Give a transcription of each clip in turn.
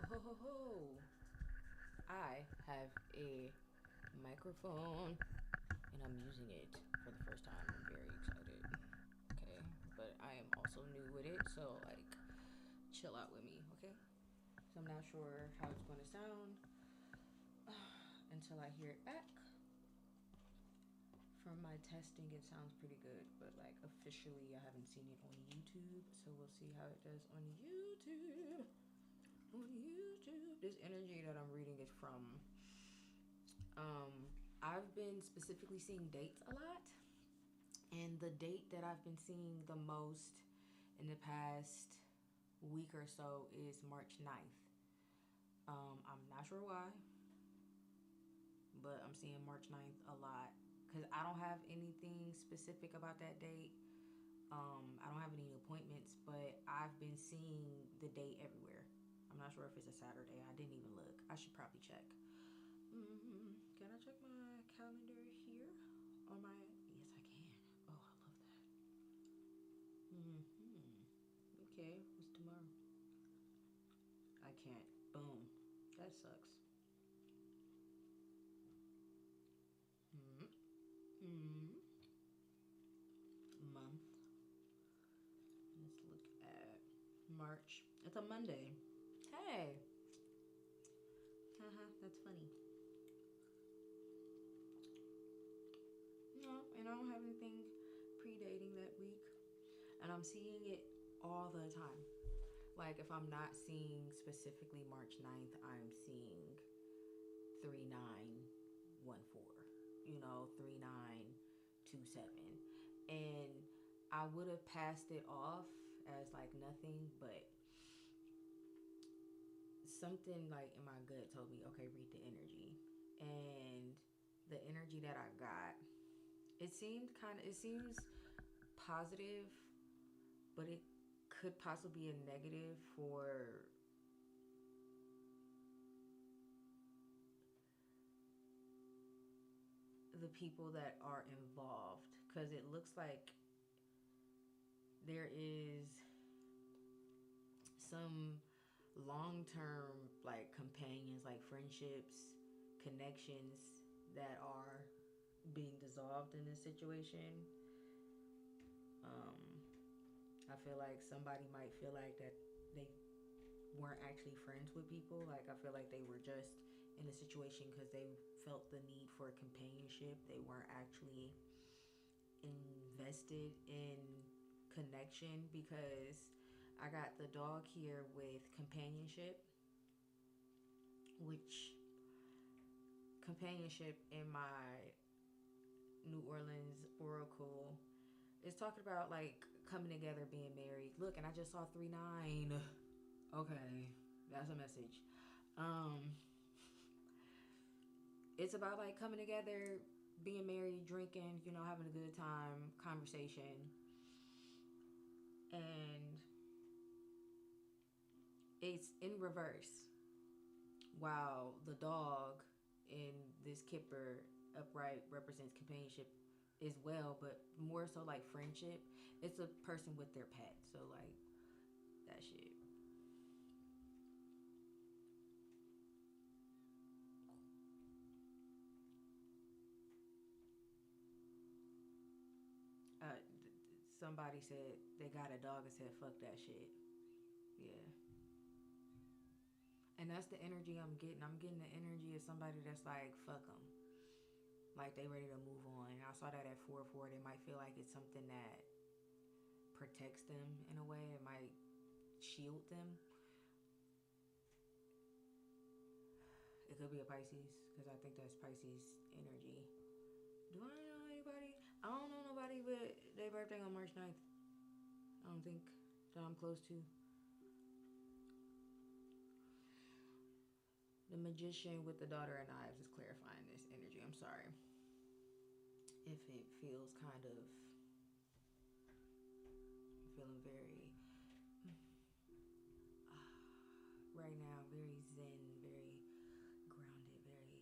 Ho ho ho! I have a microphone and I'm using it for the first time. I'm very excited. Okay, but I am also new with it, so like, chill out with me, okay? So I'm not sure how it's going to sound until I hear it back. From my testing, it sounds pretty good, but like officially, I haven't seen it on YouTube, so we'll see how it does on YouTube. On YouTube, this energy that I'm reading is from. I've been specifically seeing dates a lot, and the date that I've been seeing the most in the past week or so is March 9th. I'm not sure why, but I'm seeing March 9th a lot because I don't have anything specific about that date. I don't have any appointments, but I've been seeing the date everywhere. I'm not sure if it's a Saturday. I didn't even look. I should probably check. Can I check my calendar here? On my. Yes, I can. Oh, I love that. Okay, what's tomorrow? I can't. Boom. That sucks. Month. Let's look at March. It's a Monday. Hey. Haha, that's funny. No, and I don't have anything predating that week. And I'm seeing it all the time. Like, if I'm not seeing specifically March 9th, I'm seeing 3914. 3927. And I would have passed it off as like nothing, but something like in my gut told me, okay, read the energy. And the energy that I got, it seems positive, but it could possibly be a negative for the people that are involved, because it looks like there is some long-term like companions, like friendships, connections that are being dissolved in this situation. I feel like somebody might feel like that they weren't actually friends with people. Like, I feel like they were just in a situation because they felt the need for companionship. They weren't actually invested in connection, because I got the dog here with companionship, which companionship in my New Orleans oracle is talking about like coming together, being married. Look, and I just saw 3-9. Okay, that's a message. It's about like coming together, being married, drinking, having a good time, conversation. And it's in reverse. While the dog in this kipper upright represents companionship as well, but more so like friendship. It's a person with their pet. So like that shit. Uh, Somebody said they got a dog and said fuck that shit. Yeah. And that's the energy I'm getting. I'm getting the energy of somebody that's like, fuck them. Like, they ready to move on. I saw that at 4-4. They might feel like it's something that protects them in a way. It might shield them. It could be a Pisces, because I think that's Pisces energy. Do I know anybody? I don't know nobody but their birthday on March 9th. I don't think that I'm close to. The Magician with the Daughter of Knives is clarifying this energy. I'm sorry if it feels kind of. I'm feeling very. Right now, very zen, very grounded, very.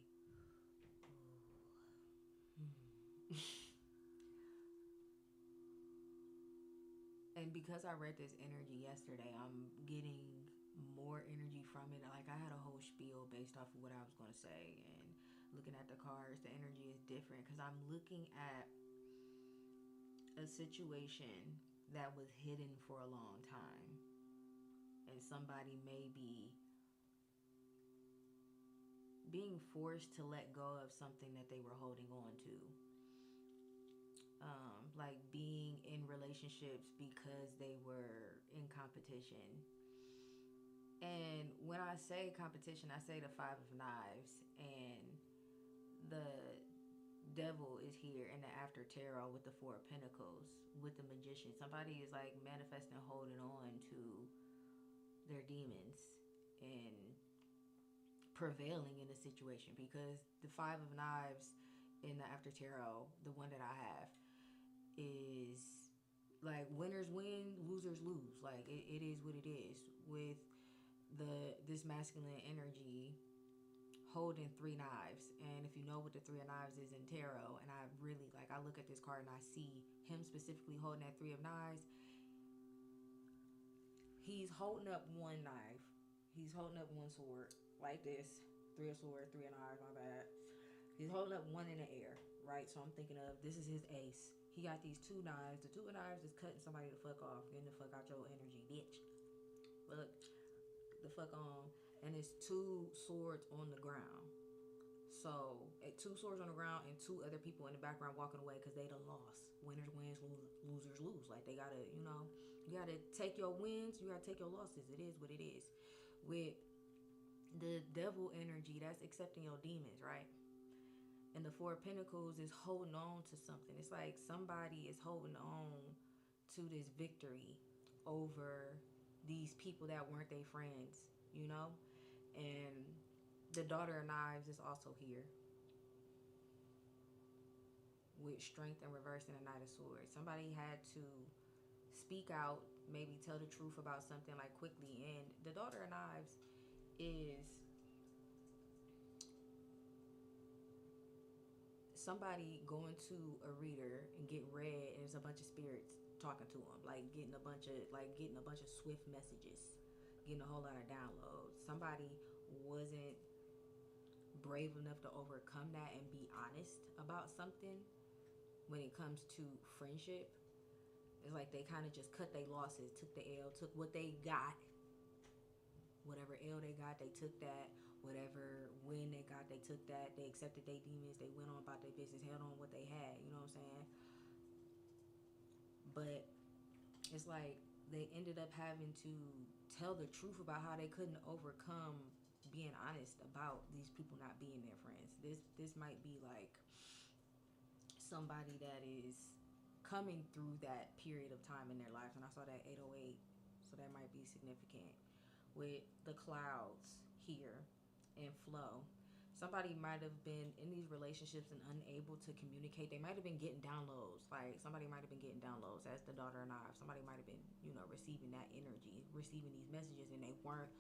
And because I read this energy yesterday, I'm getting more energy from it. Like, I based off of what I was going to say. And looking at the cards, the energy is different because I'm looking at a situation that was hidden for a long time. And somebody may be being forced to let go of something that they were holding on to. Like being in relationships because they were in competition. And when I say competition, I say the Five of Knives, and the devil is here in the after tarot with the Four of Pentacles, with the Magician. Somebody is like manifesting, holding on to their demons and prevailing in the situation, because the Five of Knives in the after tarot, the one that I have, is like winners win, losers lose. Like it is what it is with this masculine energy holding three knives. And if you know what the Three of Knives is in tarot, and I really like, I look at this card and I see him specifically holding that Three of Knives. He's holding up one knife, he's holding up one sword like this. Three of Swords, Three of Knives, my bad. He's holding up one in the air, right? So I'm thinking of, this is his ace. He got these two knives. The Two of Knives is cutting somebody the fuck off, getting the fuck out your energy, bitch. Look, the fuck on. And it's two swords on the ground. So, two swords on the ground and two other people in the background walking away because they done lost. Winners wins, losers lose. Like, they gotta, you gotta take your wins, you gotta take your losses. It is what it is. With the devil energy, that's accepting your demons, right? And the Four of Pentacles is holding on to something. It's like somebody is holding on to this victory over these people that weren't their friends, And the Daughter of Knives is also here with Strength in reverse and a Knight of Swords. Somebody had to speak out, maybe tell the truth about something like quickly. And the Daughter of Knives is somebody going to a reader and getting read, and there's a bunch of spirits talking to them, like getting a bunch of swift messages, getting a whole lot of downloads. Somebody wasn't brave enough to overcome that and be honest about something when it comes to friendship. It's like they kind of just cut their losses, took the L, took what they got. Whatever L they got, they took that. Whatever win they got, they took that. They accepted their demons. They went on about their business, held on what they had. You know what I'm saying? But it's like they ended up having to tell the truth about how they couldn't overcome being honest about these people not being their friends. This might be like somebody that is coming through that period of time in their life. And I saw that 808, so that might be significant. With the clouds here and flow, somebody might have been in these relationships and unable to communicate. They might have been getting downloads. Like somebody might have been getting downloads as the Daughter of Knives. Somebody might have been, receiving that energy, receiving these messages, and they weren't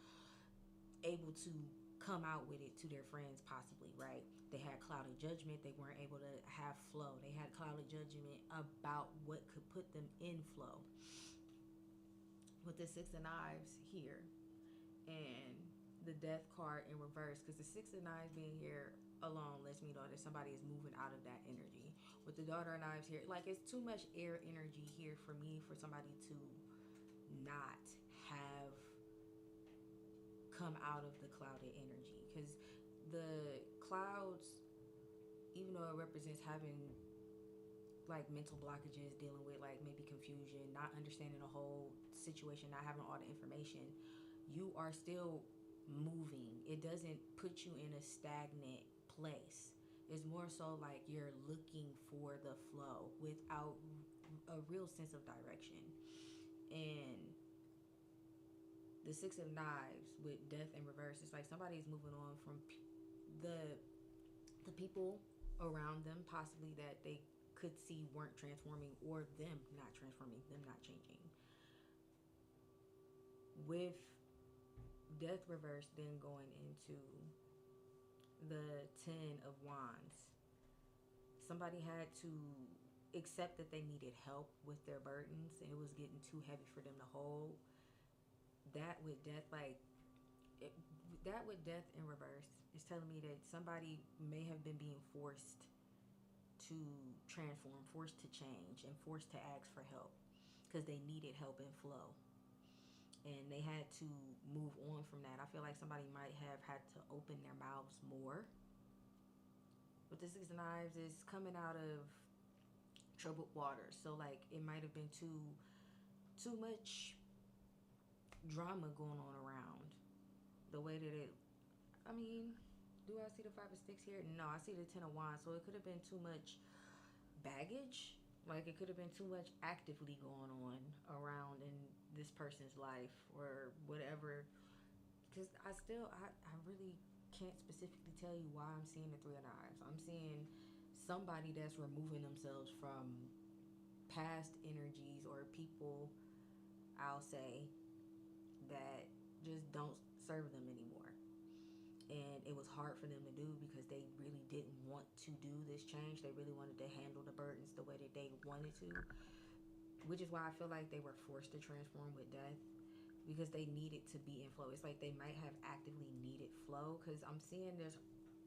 able to come out with it to their friends, possibly, right? They had clouded judgment. They weren't able to have flow. They had clouded judgment about what could put them in flow. With the Six of Knives here and the Death card in reverse, because the Six of Knives being here alone lets me know that somebody is moving out of that energy. With the Daughter of Knives here, like it's too much air energy here for me for somebody to not have come out of the clouded energy. Because the clouds, even though it represents having like mental blockages, dealing with like maybe confusion, not understanding the whole situation, not having all the information, you are still moving. It doesn't put you in a stagnant place. It's more so like you're looking for the flow without a real sense of direction. And the Six of Knives with Death in reverse, it's like somebody's moving on from the people around them, possibly that they could see weren't transforming, or them not transforming, them not changing. With Death reverse, then going into the Ten of Wands, somebody had to accept that they needed help with their burdens and it was getting too heavy for them to hold. That with Death, like that with death in reverse is telling me that somebody may have been being forced to transform, forced to change, and forced to ask for help because they needed help and flow. And they had to move on from that. I feel like somebody might have had to open their mouths more. But the Six of Knives is coming out of troubled waters. So like it might have been too much drama going on around. The way that it, I mean, do I see the Five of Sticks here? No, I see the Ten of Wands. So it could have been too much baggage. Like it could have been too much actively going on around in this person's life or whatever. Because I really can't specifically tell you why I'm seeing the Three of Knives. I'm seeing somebody that's removing themselves from past energies or people, I'll say, that just don't serve them anymore. And it was hard for them to do because they really didn't want to do this change. They really wanted to handle the burdens the way that they wanted to, which is why I feel like they were forced to transform with death because they needed to be in flow. It's like they might have actively needed flow because I'm seeing there's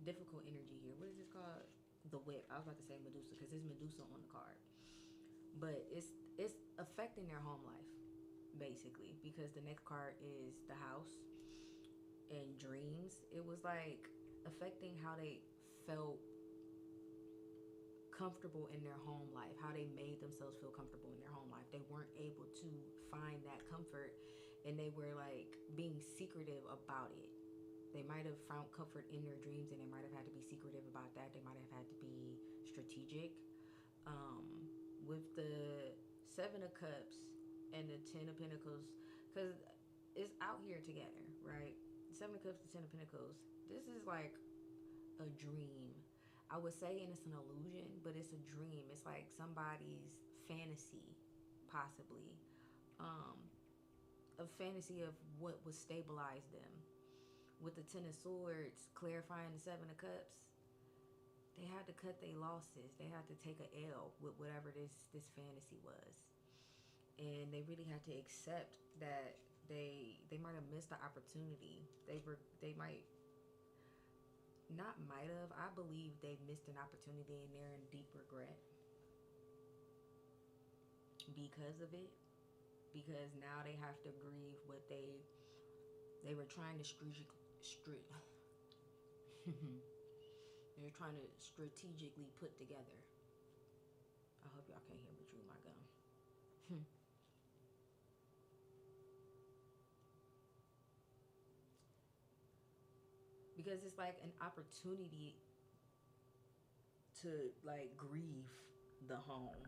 difficult energy here. What is this called? The Whip. I was about to say Medusa because there's Medusa on the card. But it's affecting their home life, basically, because the next card is the House and dreams. It was like affecting how they felt comfortable in their home life, how they made themselves feel comfortable in their home life. They weren't able to find that comfort and they were like being secretive about it. They might have found comfort in their dreams and they might have had to be secretive about that. They might have had to be strategic. With the Seven of Cups and the Ten of Pentacles, because it's out here together, right? Seven of Cups to Ten of Pentacles. This is like a dream. I would say, and it's an illusion, but it's a dream. It's like somebody's fantasy, possibly. A fantasy of what would stabilize them. With the Ten of Swords, clarifying the Seven of Cups, they had to cut their losses. They had to take an L with whatever this fantasy was. And they really had to accept that they might have missed the opportunity. They might have. I believe they missed an opportunity and they're in deep regret because of it. Because now they have to grieve what they were trying to they're trying to strategically put together. I hope y'all can't hear me chew my gum. Because it's like an opportunity to like grieve the home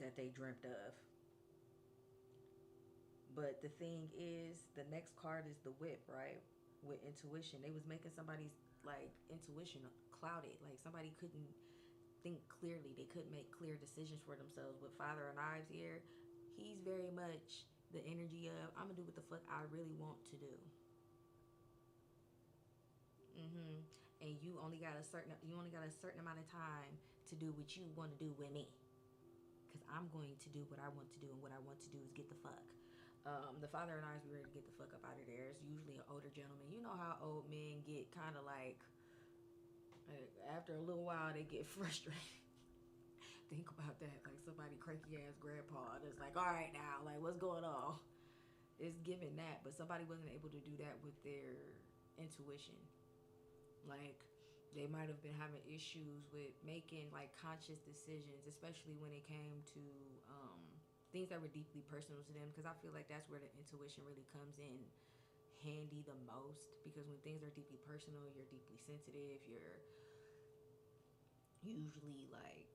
that they dreamt of. But the thing is, the next card is the Whip, right? With intuition. They was making somebody's like intuition clouded. Like somebody couldn't think clearly. They couldn't make clear decisions for themselves. With Father of Knives here, he's very much the energy of I'm gonna do what the fuck I really want to do. And you only got a certain amount of time to do what you want to do with me. Because I'm going to do what I want to do, and what I want to do is get the fuck. The Father and I is ready to get the fuck up out of there. It's usually an older gentleman. You know how old men get kind of like after a little while they get frustrated. Think about that. Like somebody cranky ass grandpa that's like, all right now, like what's going on? It's giving that, but somebody wasn't able to do that with their intuition. Like they might have been having issues with making like conscious decisions, especially when it came to things that were deeply personal to them, because I feel like that's where the intuition really comes in handy the most, because when things are deeply personal, you're deeply sensitive, you're usually like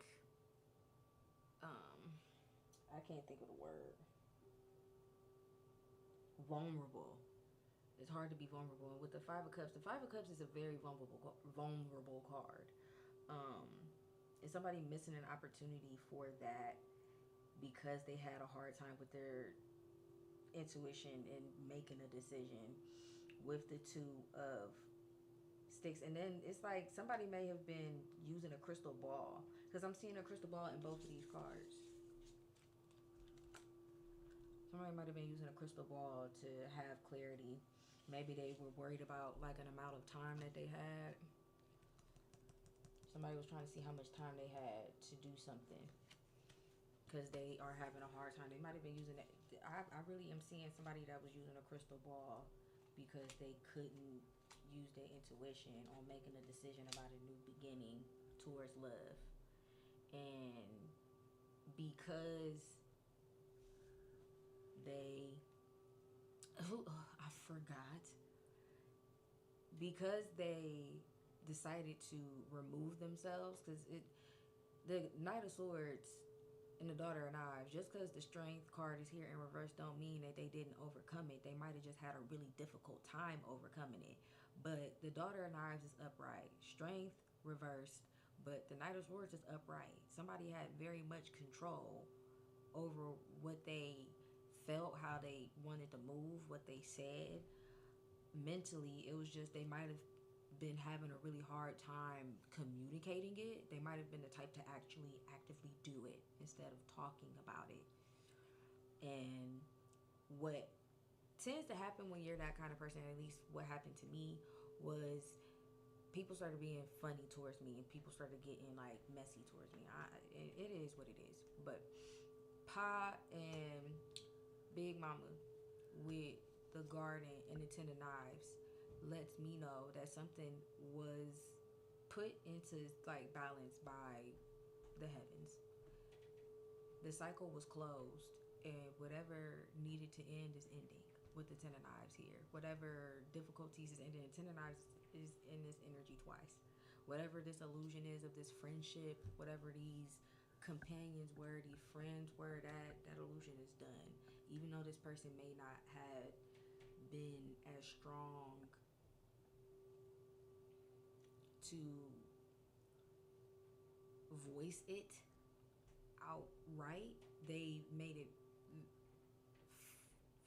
I can't think of the word, vulnerable. It's hard to be vulnerable. And with the Five of Cups is a very vulnerable card. And somebody missing an opportunity for that because they had a hard time with their intuition and making a decision. With the Two of Sticks, and then it's like somebody may have been using a crystal ball, because I'm seeing a crystal ball in both of these cards. Somebody might have been using a crystal ball to have clarity. Maybe they were worried about like an amount of time that they had. Somebody was trying to see how much time they had to do something because they are having a hard time. They might have been using it. I really am seeing somebody that was using a crystal ball because they couldn't use their intuition on making a decision about a new beginning towards love. And because they, I forgot, because they decided to remove themselves, because the Knight of Swords and the Daughter of Knives, just because the Strength card is here in reverse don't mean that they didn't overcome it. They might have just had a really difficult time overcoming it. But the Daughter of Knives is upright. Strength reversed, but the Knight of Swords is upright. Somebody had very much control over what they felt, how they wanted to move, what they said. Mentally, it was just they might have been having a really hard time communicating it. They might have been the type to actually actively do it instead of talking about it. And what tends to happen when you're that kind of person, at least what happened to me, was people started being funny towards me and people started getting like messy towards me. It is what it is. But Pa and Big Mama with the garden and the Ten of Knives lets me know that something was put into like balance by the heavens. The cycle was closed, and whatever needed to end is ending with the Ten of Knives here. Whatever difficulties is ending. Ten of Knives is in this energy twice. Whatever this illusion is of this friendship, whatever these companions were, these friends were, that illusion is done. Even though this person may not have been as strong to voice it outright, they made it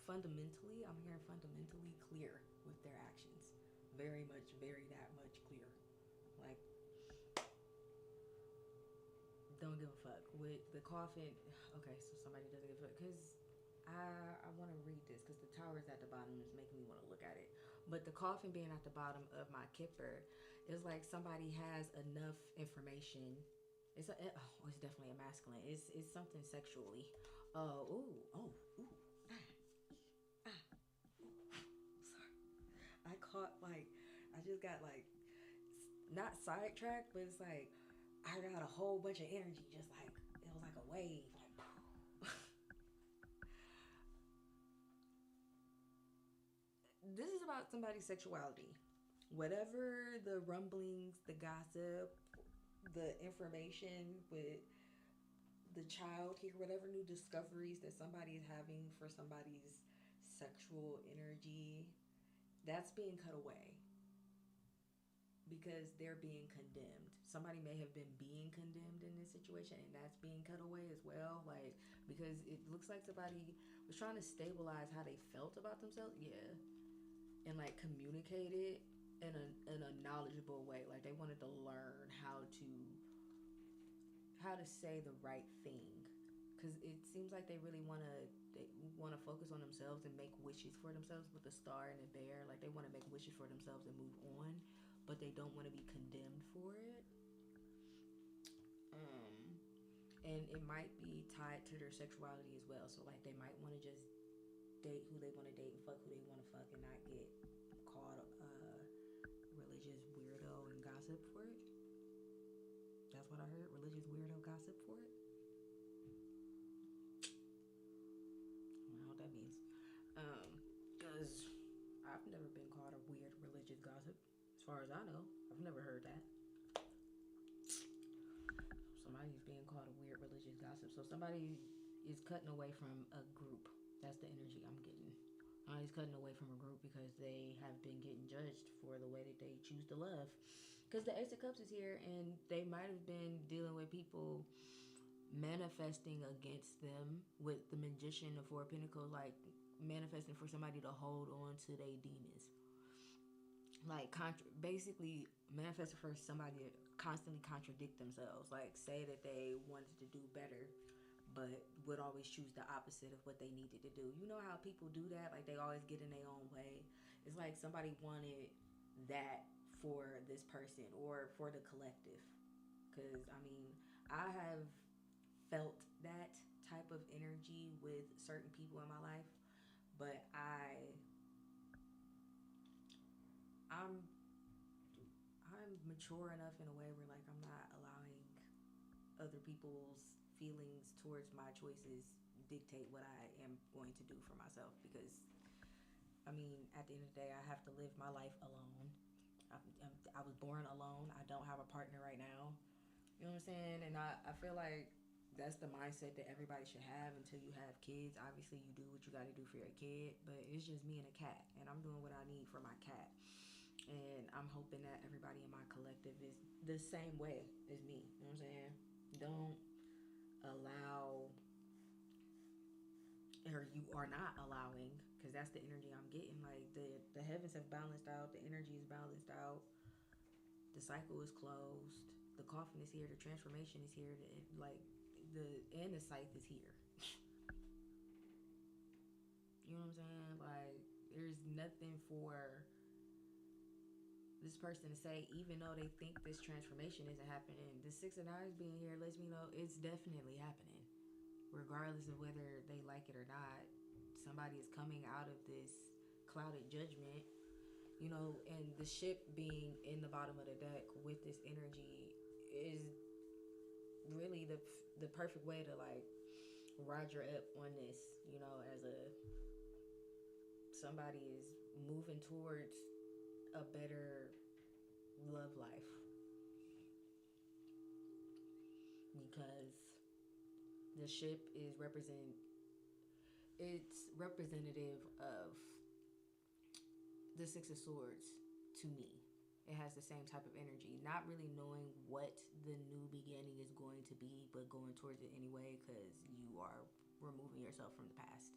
fundamentally, I'm hearing fundamentally clear with their actions. Very much, very that much clear. Like, don't give a fuck. With the coffin, okay, so somebody doesn't give a fuck. Because I want to read this because the tower is at the bottom is making me want to look at it. But the coffin being at the bottom of my kipper is like somebody has enough information. It's definitely a masculine. It's something sexually. Sorry. I caught I just got not sidetracked, but it's like I got a whole bunch of energy, just like it was like a wave. This is about somebody's sexuality. Whatever the rumblings, the gossip, the information with the child here, whatever new discoveries that somebody is having for somebody's sexual energy, that's being cut away because they're being condemned. Somebody may have been being condemned in this situation, and that's being cut away as well. Like, because it looks like somebody was trying to stabilize how they felt about themselves. Yeah. And like communicate it in a knowledgeable way. Like they wanted to learn how to say the right thing, because it seems like they really want to focus on themselves and make wishes for themselves with the star and the bear. Like they want to make wishes for themselves and move on, but they don't want to be condemned for it. And it might be tied to their sexuality as well. So like they might want to just date who they want to date and fuck who they want to fuck and not get called religious weirdo and gossip for it. That's what I heard. Religious weirdo gossip for it. I don't know what that means. Because I've never been called a weird religious gossip. As far as I know, I've never heard that. Somebody's being called a weird religious gossip. So somebody is cutting away from a group. That's the energy I'm getting. He's cutting away from a group because they have been getting judged for the way that they choose to love. Because the Ace of Cups is here, and they might have been dealing with people manifesting against them with the Magician, the Four of Pentacles, like manifesting for somebody to hold on to their demons. Like basically manifesting for somebody to constantly contradict themselves. Like say that they wanted to do better, but would always choose the opposite of what they needed to do. You know how people do that? Like they always get in their own way. It's like somebody wanted that for this person or for the collective. Because, I mean, I have felt that type of energy with certain people in my life, but I'm mature enough in a way where like I'm not allowing other people's feelings towards my choices dictate what I am going to do for myself, because I mean, at the end of the day, I have to live my life alone. I was born alone. I don't have a partner right now. You know what I'm saying? And I feel like that's the mindset that everybody should have until you have kids. Obviously, you do what you got to do for your kid, but it's just me and a cat, and I'm doing what I need for my cat. And I'm hoping that everybody in my collective is the same way as me. You know what I'm saying? Don't allow, or you are not allowing, because that's the energy I'm getting. Like the heavens have balanced out, the energy is balanced out, the cycle is closed, the coffin is here, the transformation is here, the scythe is here. You know what I'm saying? Like there's nothing for this person to say, even though they think this transformation isn't happening. The Six of Knives being here lets me know it's definitely happening, regardless of whether they like it or not. Somebody is coming out of this clouded judgment, you know, and the ship being in the bottom of the deck with this energy is really the perfect way to like ride your up on this, you know, as somebody is moving towards a better love life, because the ship is it's representative of the Six of Swords to me. It has the same type of energy, not really knowing what the new beginning is going to be, but going towards it anyway, because you are removing yourself from the past.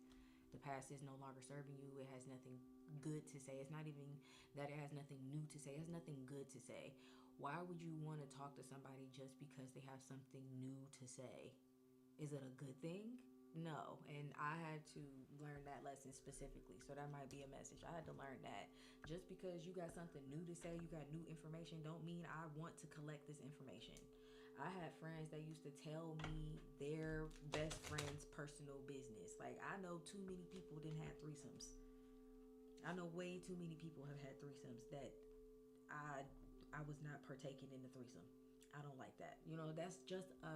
The past is no longer serving you. It has nothing good to say. It's not even that it has nothing new to say. It has nothing good to say. Why would you want to talk to somebody just because they have something new to say? Is it a good thing? No. And I had to learn that lesson specifically. So that might be a message. I had to learn that just because you got something new to say, you got new information, don't mean I want to collect this information. I had friends that used to tell me their best friend's personal business. Like, I know too many people didn't have threesomes. I know way too many people have had threesomes that I was not partaking in the threesome. I don't like that. You know, that's just a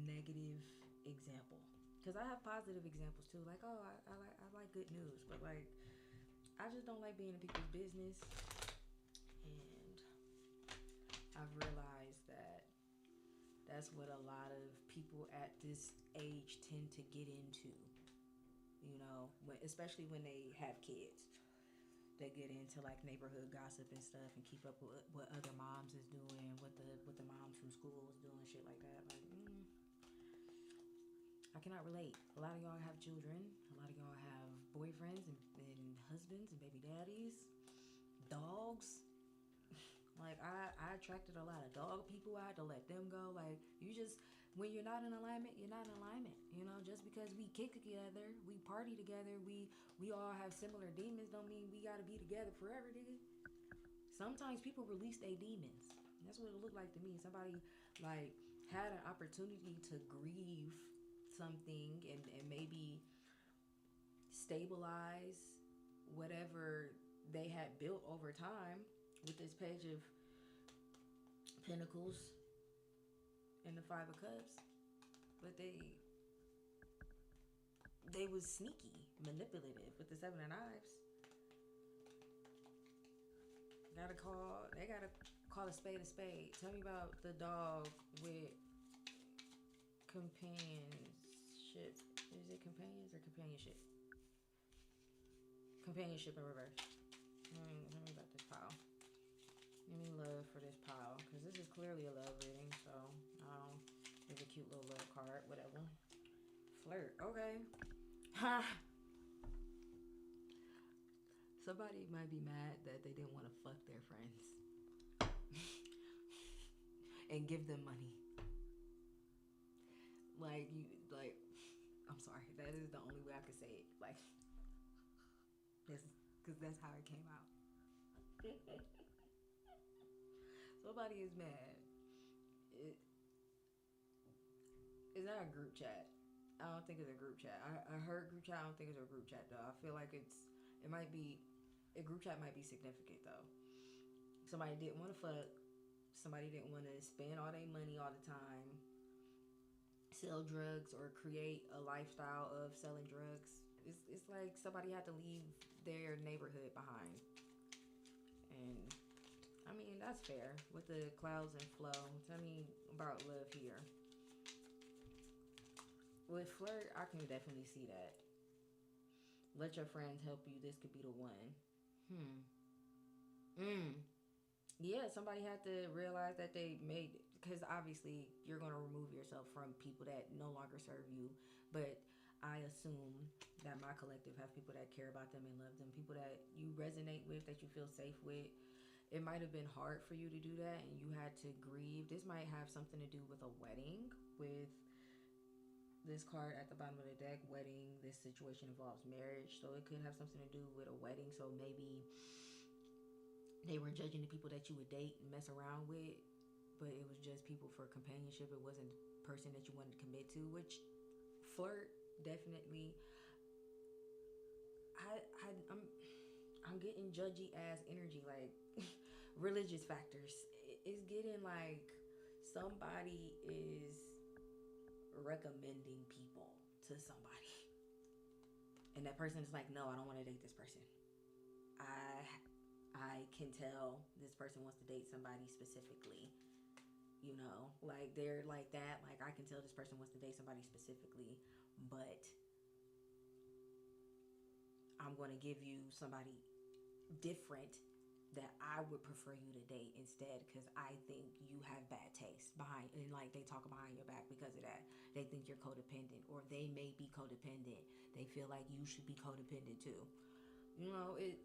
negative example. Because I have positive examples too. Like, oh, I like good news. But, like, I just don't like being in people's business. And I've realized that that's what a lot of people at this age tend to get into. You know, especially when they have kids. They get into like neighborhood gossip and stuff, and keep up with what other moms is doing, what the moms from school is doing, shit like that. Like, I cannot relate. A lot of y'all have children. A lot of y'all have boyfriends and husbands and baby daddies, dogs. Like, I attracted a lot of dog people. I had to let them go. Like, you just, when you're not in alignment, you're not in alignment. You know, just because we kick together, we party together, we all have similar demons, don't mean we got to be together forever, nigga. Sometimes people release their demons. That's what it looked like to me. Somebody, like, had an opportunity to grieve something and maybe stabilize whatever they had built over time with this Page of Pentacles and the Five of Cups. But they was sneaky, manipulative with the Seven of Knives. They gotta call a spade a spade. Tell me about the dog with companionship. Is it companions or companionship? Companionship in reverse. Tell me about this pile. Give me love for this pile, because this is clearly a love reading, so there's a cute little love card, whatever. Flirt, okay. Ha! Somebody might be mad that they didn't want to fuck their friends and give them money. Like you, like I'm sorry, that is the only way I could say it. Like this, because that's how it came out. Somebody is mad. It, it's not a group chat. I don't think it's a group chat. I heard group chat. I don't think it's a group chat though. I feel like it might be a group chat might be significant though. Somebody didn't want to fuck. Somebody didn't want to spend all their money all the time, sell drugs or create a lifestyle of selling drugs. It's like somebody had to leave their neighborhood behind. And I mean, that's fair with the clouds and flow. Tell me about love here. With flirt, I can definitely see that. Let your friends help you. This could be the one. Hmm. Mm. Yeah, somebody had to realize that they made, because obviously you're going to remove yourself from people that no longer serve you. But I assume that my collective have people that care about them and love them, people that you resonate with, that you feel safe with. It might have been hard for you to do that and you had to grieve. This might have something to do with a wedding, with this card at the bottom of the deck. Wedding, this situation involves marriage, so it could have something to do with a wedding. So maybe they were judging the people that you would date and mess around with, but it was just people for companionship. It wasn't the person that you wanted to commit to, which flirt definitely. I'm getting judgy ass energy, like religious factors. It's getting like somebody is recommending people to somebody, and that person is like, no, I don't want to date this person. I can tell this person wants to date somebody specifically. You know, like they're like that. Like I can tell this person wants to date somebody specifically, but I'm going to give you somebody different that I would prefer you to date instead, because I think you have bad taste behind, and like they talk behind your back because of that. They think you're codependent, or they may be codependent. They feel like you should be codependent too. You know, it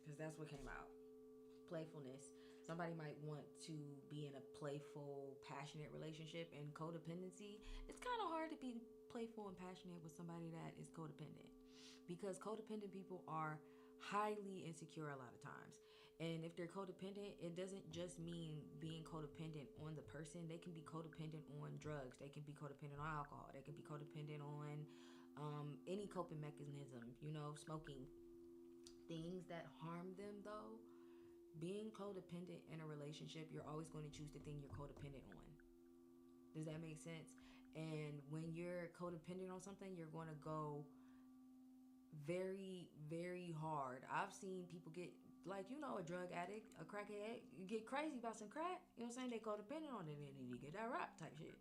because that's what came out. Playfulness. Somebody might want to be in a playful, passionate relationship, and codependency. It's kind of hard to be playful and passionate with somebody that is codependent, because codependent people are highly insecure a lot of times. And if they're codependent, it doesn't just mean being codependent on the person. They can be codependent on drugs. They can be codependent on alcohol. They can be codependent on any coping mechanism, you know, smoking. Things that harm them, though, being codependent in a relationship, you're always going to choose the thing you're codependent on. Does that make sense? And when you're codependent on something, you're going to go very, very hard. I've seen people get, like, you know, a drug addict, a crackhead, get crazy about some crack. You know what I'm saying? They codependent on it and they need to get that rock type shit.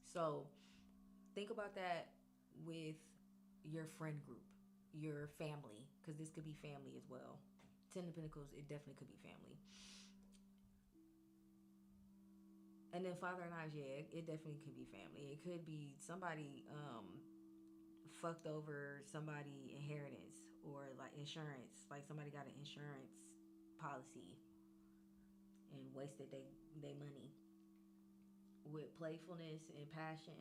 So think about that with your friend group, your family, because this could be family as well. Ten of Pentacles, it definitely could be family. And then Father of Knives, yeah, it definitely could be family. It could be somebody fucked over somebody inheritance, or like insurance. Like somebody got an insurance policy and wasted they money. With playfulness and passion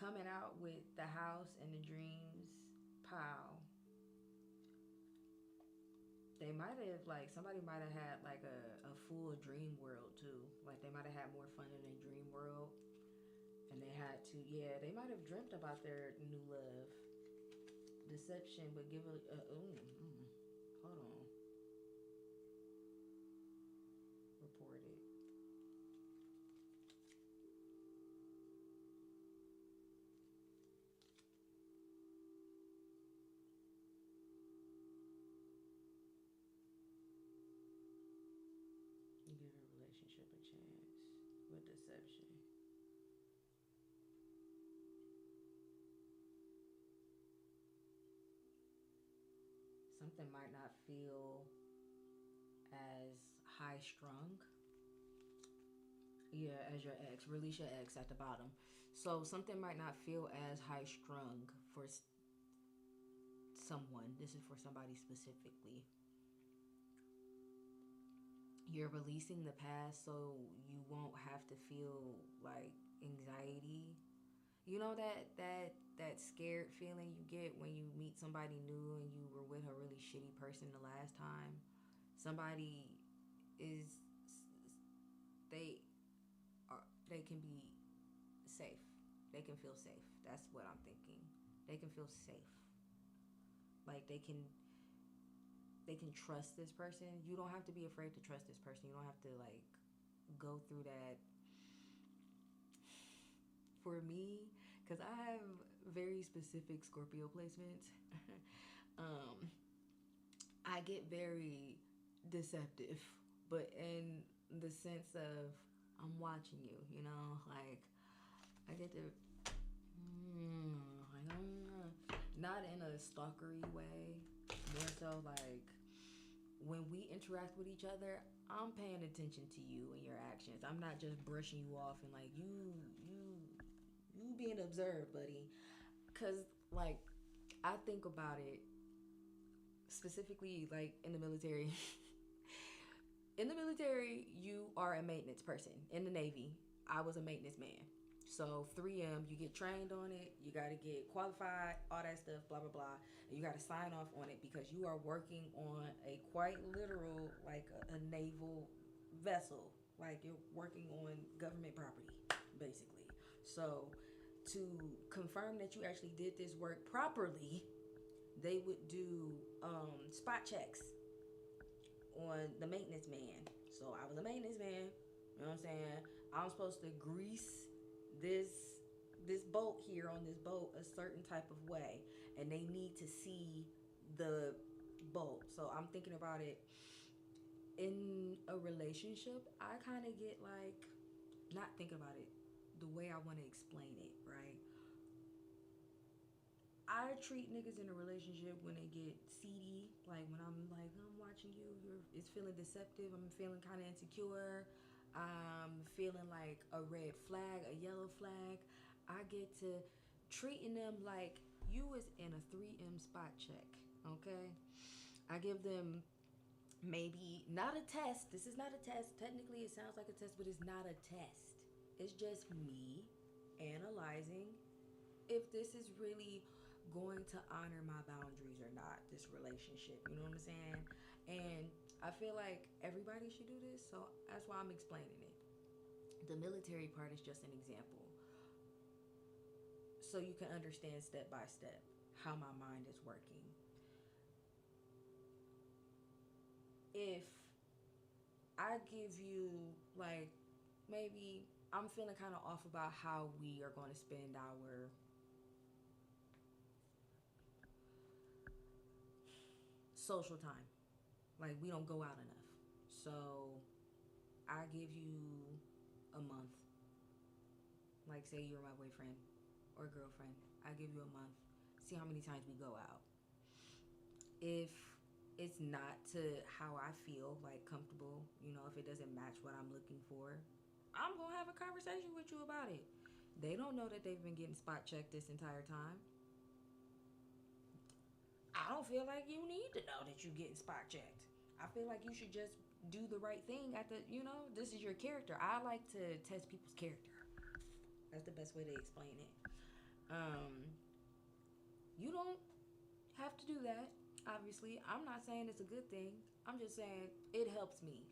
coming out with the house and the dreams pile. They might have, like, somebody might have had like a full dream world too. Like they might have had more fun in their dream world, and they had to, yeah, they might have dreamt about their new love. Deception, but give hold on. Reported. Give a relationship a chance with deception. Something might not feel as high strung. Yeah, as your ex. Release your ex at the bottom. So something might not feel as high strung for someone. This is for somebody specifically. you're releasing the past so you won't have to feel like anxiety. You know that scared feeling you get when you meet somebody new and you were with a really shitty person the last time. Somebody is they they can be safe. They can feel safe. That's what I'm thinking. They can feel safe. Like they can trust this person. You don't have to be afraid to trust this person. You don't have to like go through that. For me, because I have very specific Scorpio placements, um, I get very deceptive, but in the sense of I'm watching you, like I get to, I don't know, not in a stalkery way, more so like when we interact with each other, I'm paying attention to you and your actions. I'm not just brushing you off and like you being observed, buddy. Cause like I think about it specifically like in the military. In the military, you are a maintenance person. In the Navy, I was a maintenance man. So 3M, you get trained on it, you got to get qualified, all that stuff, blah blah blah, and you got to sign off on it because you are working on a quite literal like a naval vessel, like you're working on government property, basically. So to confirm that you actually did this work properly, they would do spot checks on the maintenance man. So I was a maintenance man. You know what I'm saying? I'm supposed to grease this bolt here on this boat a certain type of way, and they need to see the bolt. So I'm thinking about it in a relationship. I kind of get like not thinking about it the way I want to explain it, right? I treat niggas in a relationship when they get seedy, like when I'm like, I'm watching you, it's feeling deceptive, I'm feeling kind of insecure, I'm feeling like a red flag, a yellow flag. I get to treating them like you was in a 3M spot check, okay? I give them maybe not a test. This is not a test. Technically, it sounds like a test, but it's not a test. It's just me analyzing if this is really going to honor my boundaries or not, this relationship. You know what I'm saying? And I feel like everybody should do this, so that's why I'm explaining it. The military part is just an example. So you can understand step by step how my mind is working. If I give you, like, maybe I'm feeling kind of off about how we are going to spend our social time. Like, we don't go out enough. So I give you a month. Like, say you're my boyfriend or girlfriend. I give you a month. See how many times we go out. If it's not to how I feel, like comfortable, if it doesn't match what I'm looking for, I'm going to have a conversation with you about it. They don't know that they've been getting spot checked this entire time. I don't feel like you need to know that you're getting spot checked. I feel like you should just do the right thing at the, this is your character. I like to test people's character. That's the best way to explain it. You don't have to do that, obviously. I'm not saying it's a good thing. I'm just saying it helps me.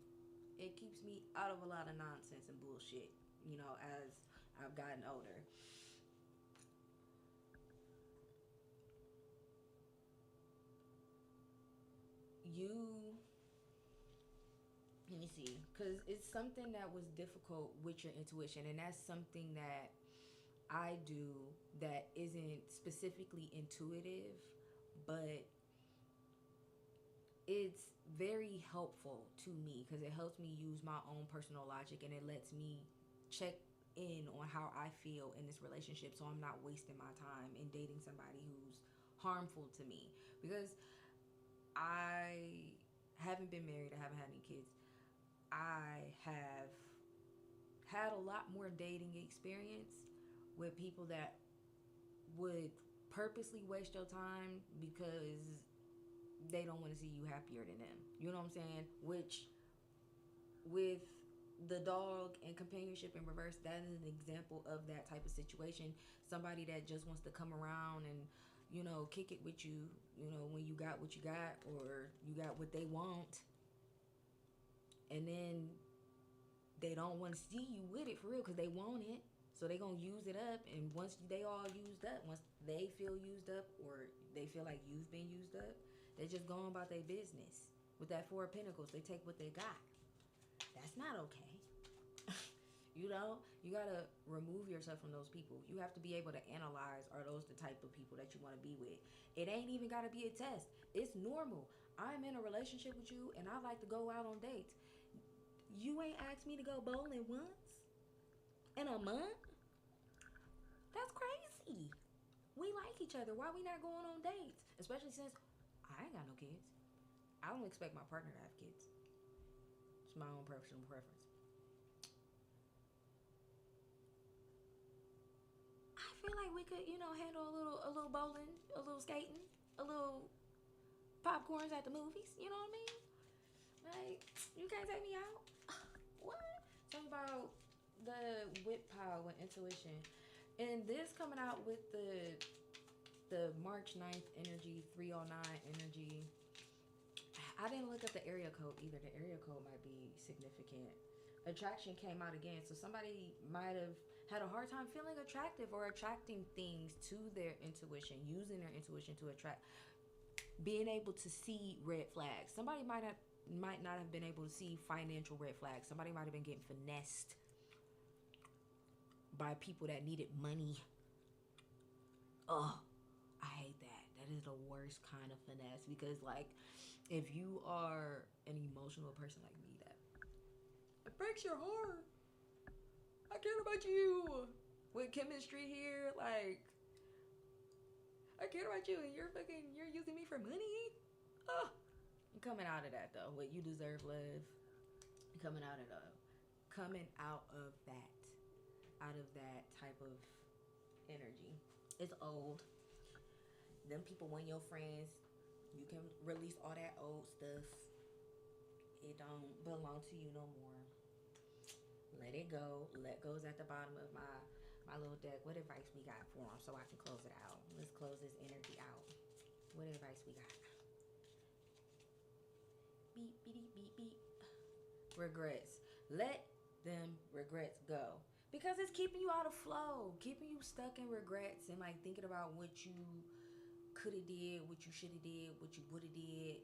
It keeps me out of a lot of nonsense and bullshit, as I've gotten older. Let me see, because it's something that was difficult with your intuition, and that's something that I do that isn't specifically intuitive, but it's very helpful to me because it helps me use my own personal logic, and it lets me check in on how I feel in this relationship, so I'm not wasting my time in dating somebody who's harmful to me. Because I haven't been married, I haven't had any kids. I have had a lot more dating experience with people that would purposely waste your time because they don't want to see you happier than them. You know what I'm saying? Which with the dog and companionship in reverse, that is an example of that type of situation. Somebody that just wants to come around and, kick it with you, when you got what you got or you got what they want. And then they don't want to see you with it for real because they want it. So they going to use it up. And once they all used up, once they feel used up or they feel like you've been used up, they just go on about their business. With that Four of Pentacles, they take what they got. That's not okay. You got to remove yourself from those people. You have to be able to analyze, are those the type of people that you want to be with? It ain't even got to be a test. It's normal. I'm in a relationship with you and I like to go out on dates. You ain't asked me to go bowling once in a month? That's crazy. We like each other. Why we not going on dates? Especially since I ain't got no kids. I don't expect my partner to have kids. It's my own personal preference. I feel like we could, handle a little bowling, a little skating, a little popcorns at the movies. You know what I mean? Like, you can't take me out. What? Talking about the whip pile with intuition. And this coming out with the March 9th energy, 309 energy. I didn't look at the area code either. The area code might be significant. Attraction came out again. So somebody might have had a hard time feeling attractive or attracting things to their intuition, using their intuition to attract, being able to see red flags. Somebody might not have been able to see financial red flags. Somebody might have been getting finessed by people that needed money. Oh, I hate that. That is the worst kind of finesse because, like, if you are an emotional person like me, that it breaks your heart. I care about you. With chemistry here, like, I care about you and you're using me for money. Oh, I'm coming out of that though. What you deserve, love. Coming out of that type of energy. It's old. Them people when your friends. You can release all that old stuff. It don't belong to you no more. Let it go. Let go's at the bottom of my little deck. What advice we got for them so I can close it out? Let's close this energy out. What advice we got? Beep, beep, beep, beep. Regrets. Let them regrets go. Because it's keeping you out of flow. Keeping you stuck in regrets and like thinking about what you could have did, what you should have did, what you would have did.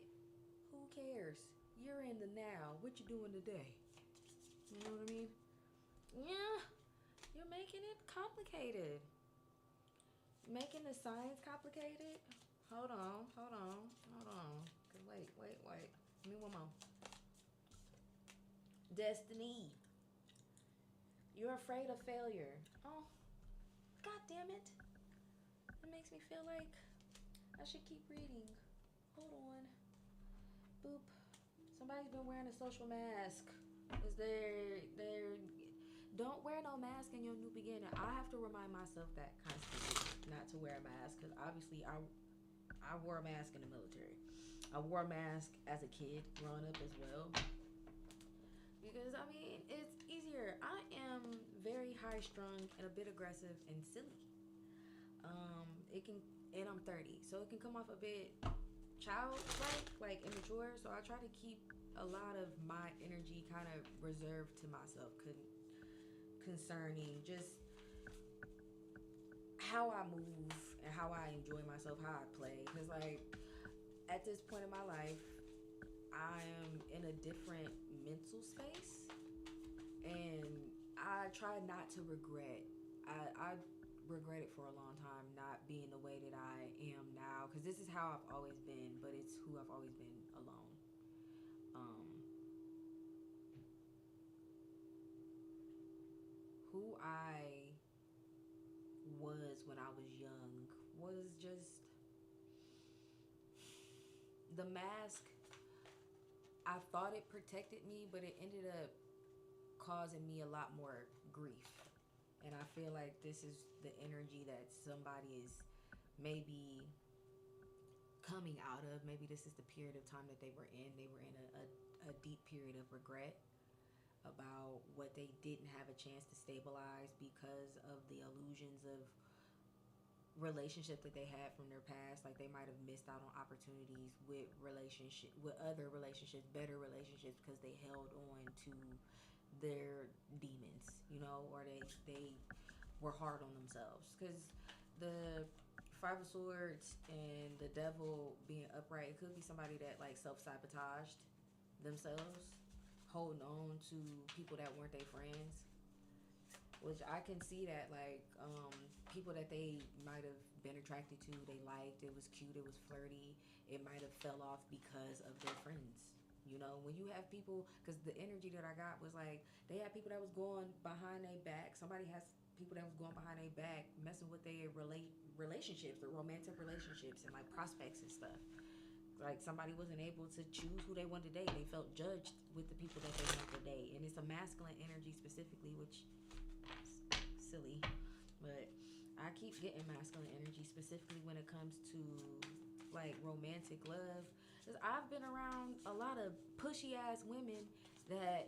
Who cares? You're in the now. What you doing today? You know what I mean? Yeah. You're making it complicated. Making the signs complicated. Hold on. Wait. Give me one more. Destiny. You're afraid of failure. Oh, God damn it. It makes me feel like I should keep reading. Hold on. Boop. Somebody's been wearing a social mask. Is there don't wear no mask in your new beginning. I have to remind myself that constantly not to wear a mask because obviously I wore a mask in the military. I wore a mask as a kid growing up as well. Because I mean it's easier. I am very high strung and a bit aggressive and silly. And I'm 30, so it can come off a bit childlike, like immature. So I try to keep a lot of my energy kind of reserved to myself, concerning just how I move and how I enjoy myself, how I play. Because like at this point in my life, I am in a different mental space, and I try not to regret. I regretted for a long time not being the way that I am now, because this is how I've always been, but it's who I've always been alone. Who I was when I was young was just the mask. I thought it protected me, but it ended up causing me a lot more grief. And I feel like this is the energy that somebody is maybe coming out of. Maybe this is the period of time that they were in. They were in a deep period of regret. about what they didn't have a chance to stabilize because of the illusions of relationship that they had from their past. Like they might have missed out on opportunities with other relationships, better relationships, because they held on to their demons, or they were hard on themselves. Because the Five of Swords and the Devil being upright, it could be somebody that like self-sabotaged themselves, holding on to people that weren't their friends, which I can see that, like, people that they might have been attracted to, they liked, it was cute, it was flirty, it might have fell off because of their friends. When you have people, because the energy that I got was like, they had people that was going behind their back. Somebody has people that was going behind their back, messing with their relationships, or romantic relationships, and like prospects and stuff. Like somebody wasn't able to choose who they wanted to date. They felt judged with the people that they wanted to date, and it's a masculine energy specifically, which silly, but I keep getting masculine energy specifically when it comes to like romantic love. Cause I've been around a lot of pushy ass women that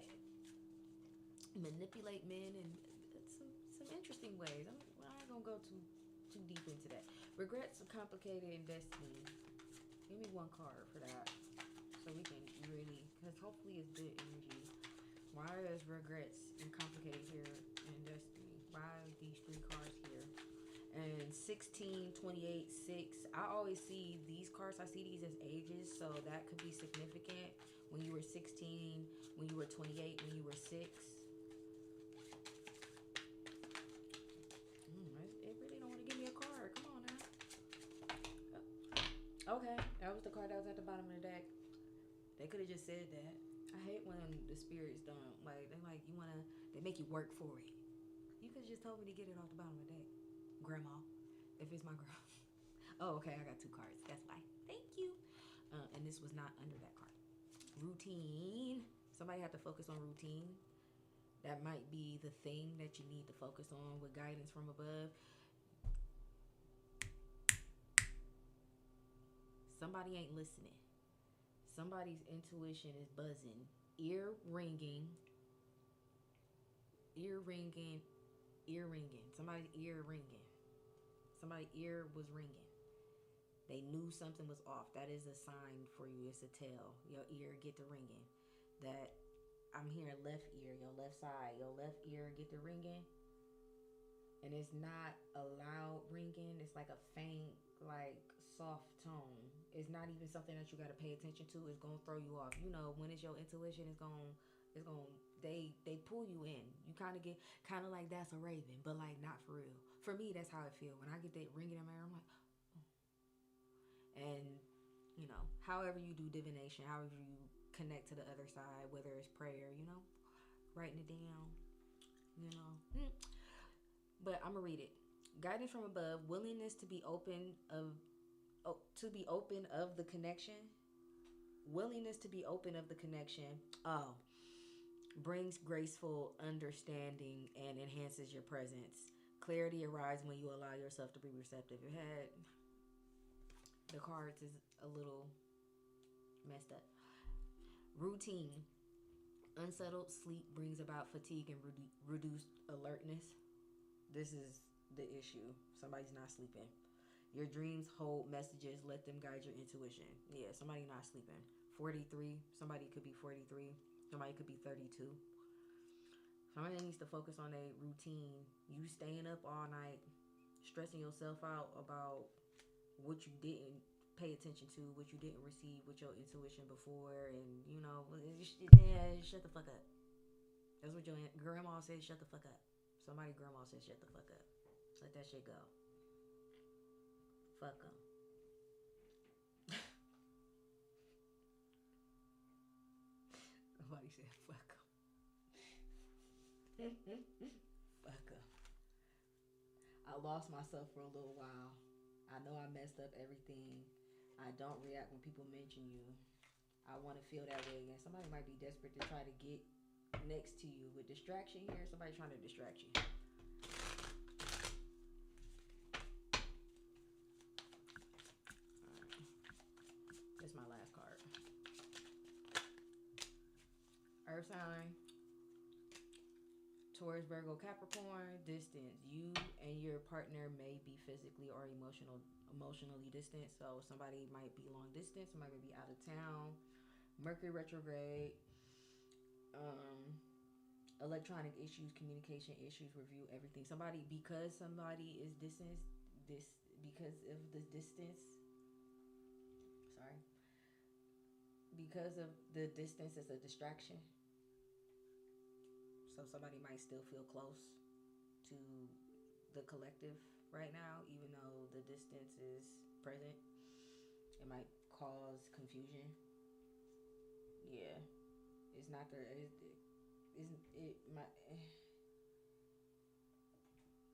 manipulate men in some interesting ways. I ain't gonna go too deep into that. Regrets are complicated in destiny. Give me one card for that, so we can really, because hopefully it's good energy. Why is regrets and complicated here in destiny? Why are these three cards here? And 16, 28, 6. I always see these cards, I see these as ages, so that could be significant. When you were 16, when you were 28, when you were 6. It really don't want to give me a card. Come on now. Okay, that was the card that was at the bottom of the deck. They could have just said that. I hate when the spirits don't, like, they make you work for it. You could have just told me to get it off the bottom of the deck. Grandma, if it's my girl. Oh, okay, I got 2 cards. That's fine. Thank you. And this was not under that card. Routine. Somebody had to focus on routine. That might be the thing that you need to focus on with guidance from above. Somebody ain't listening. Somebody's intuition is buzzing. Ear ringing. Somebody's ear ringing. Somebody's ear was ringing. They knew something was off. That is a sign for you. It's a tell. Your ear get to ringing. That I'm hearing left ear, your left side, your left ear get to ringing. And it's not a loud ringing. It's like a faint, like soft tone. It's not even something that you got to pay attention to. It's gonna throw you off. When it's your intuition, they pull you in. You kind of get like that's a raven, but like not for real. For me, that's how I feel when I get that ringing in my ear. I'm like, oh. And however you do divination, however you connect to the other side, whether it's prayer, writing it down, But I'm gonna read it. Guidance from above, willingness to be open of the connection. Willingness to be open of the connection. Brings graceful understanding and enhances your presence. Clarity arises when you allow yourself to be receptive. It had the cards is a little messed up. Routine. Unsettled sleep brings about fatigue and reduced alertness. This is the issue. Somebody's not sleeping. Your dreams hold messages. Let them guide your intuition. Yeah, somebody not sleeping. 43. Somebody could be 43. Somebody could be 32. Somebody needs to focus on a routine. You staying up all night, stressing yourself out about what you didn't pay attention to, what you didn't receive with your intuition before, and shut the fuck up. That's what your grandma said. Shut the fuck up. Somebody grandma said shut the fuck up. Let that shit go. Fuck them. Somebody said fuck them. Fuck them. I lost myself for a little while. I know I messed up everything. I don't react when people mention you. I want to feel that way again. Somebody might be desperate to try to get next to you. With distraction here, somebody trying to distract you. This is my last card. Earth sign. Taurus, Virgo, Capricorn, distance. You and your partner may be physically or emotionally distant. So somebody might be long distance, somebody might be out of town. Mercury retrograde, electronic issues, communication issues, review everything. Because somebody is because of the distance. Sorry. Because of the distance is a distraction. So somebody might still feel close to the collective right now, even though the distance is present. It might cause confusion. Yeah, it's not the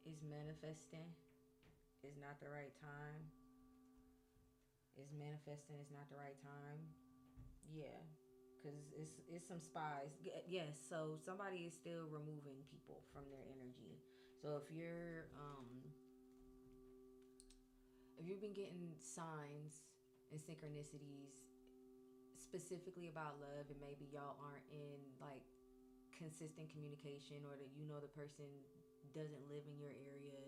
it's manifesting. It's not the right time. It's manifesting. It's not the right time. Yeah, because it's some spies. Yes, so somebody is still removing people from their energy. So if you've been getting signs and synchronicities specifically about love, and maybe y'all aren't in like consistent communication, or that the person doesn't live in your area,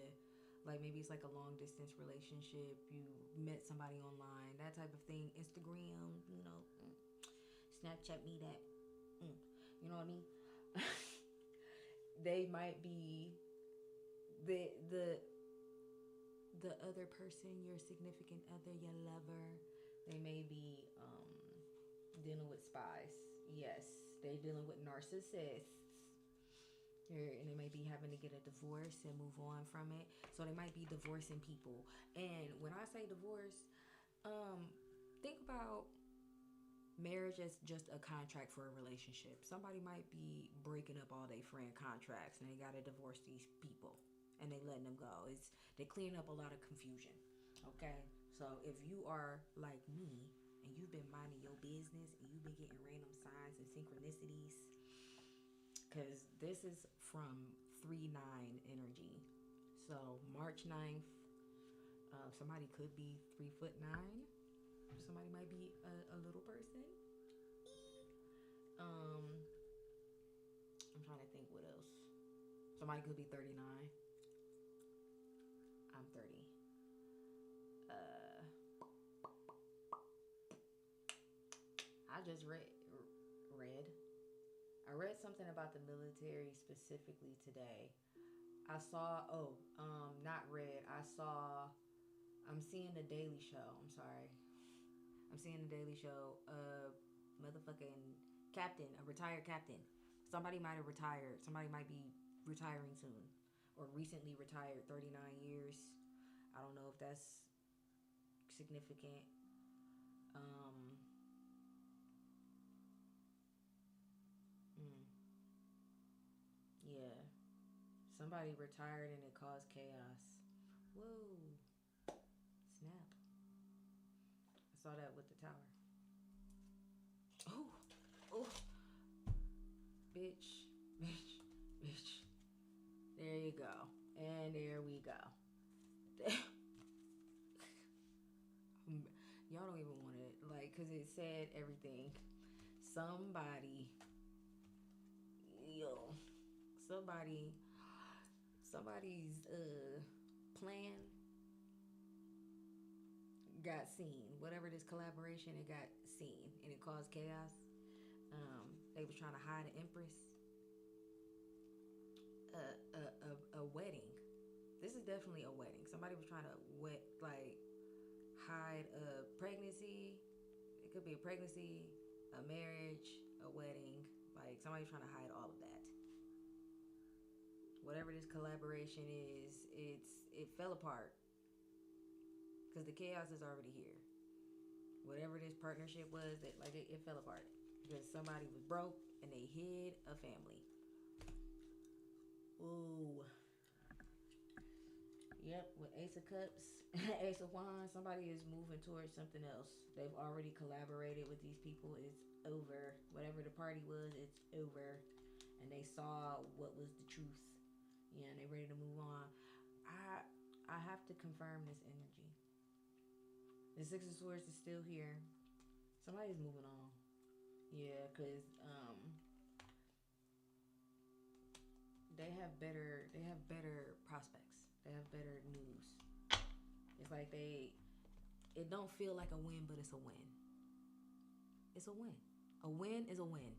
like maybe it's like a long distance relationship, you met somebody online, that type of thing, Instagram, Snapchat, me that, you know what I mean? They might be the other person, your significant other, your lover, they may be dealing with spies. Yes, they dealing with narcissists. And they may be having to get a divorce and move on from it. So they might be divorcing people. And when I say divorce, think about marriage as just a contract for a relationship. Somebody might be breaking up all their friend contracts and they gotta divorce these people and they letting them go. They clean up a lot of confusion. Okay, so if you are like me and you've been minding your business and you've been getting random signs and synchronicities, because this is from 3-9 energy. So March 9th, somebody could be 3'9". Somebody might be a little person. I'm trying to think what else. Somebody could be 39. I'm 30. I just read. I read something about the military specifically today. I saw, not read. I'm seeing the Daily Show. I'm sorry. I'm seeing the Daily Show. Motherfucking captain, a retired captain. Somebody might have retired. Somebody might be retiring soon. Or recently retired, 39 years. I don't know if that's significant. Yeah. Somebody retired and it caused chaos. Whoa. Snap. I saw that with the tower. Oh. Bitch. There you go. And there we go. Y'all don't even want it. Like, because it said everything. Somebody's plan got seen. Whatever this collaboration, it got seen and it caused chaos. They was trying to hide an empress. A wedding. This is definitely a wedding. Somebody was trying to hide a pregnancy. It could be a pregnancy, a marriage, a wedding. Like somebody's trying to hide all of that. Whatever this collaboration is, it fell apart because the chaos is already here. Whatever this partnership was, it fell apart because somebody was broke and they hid a family. Ooh. Yep, with Ace of Cups, Ace of Wands, somebody is moving towards something else. They've already collaborated with these people. It's over. Whatever the party was, it's over. And they saw what was the truth. Yeah, and they're ready to move on. I have to confirm this energy. The Six of Swords is still here. Somebody's moving on. Yeah, because they have better prospects. They have better news. It's like it don't feel like a win, but it's a win. It's a win. A win is a win.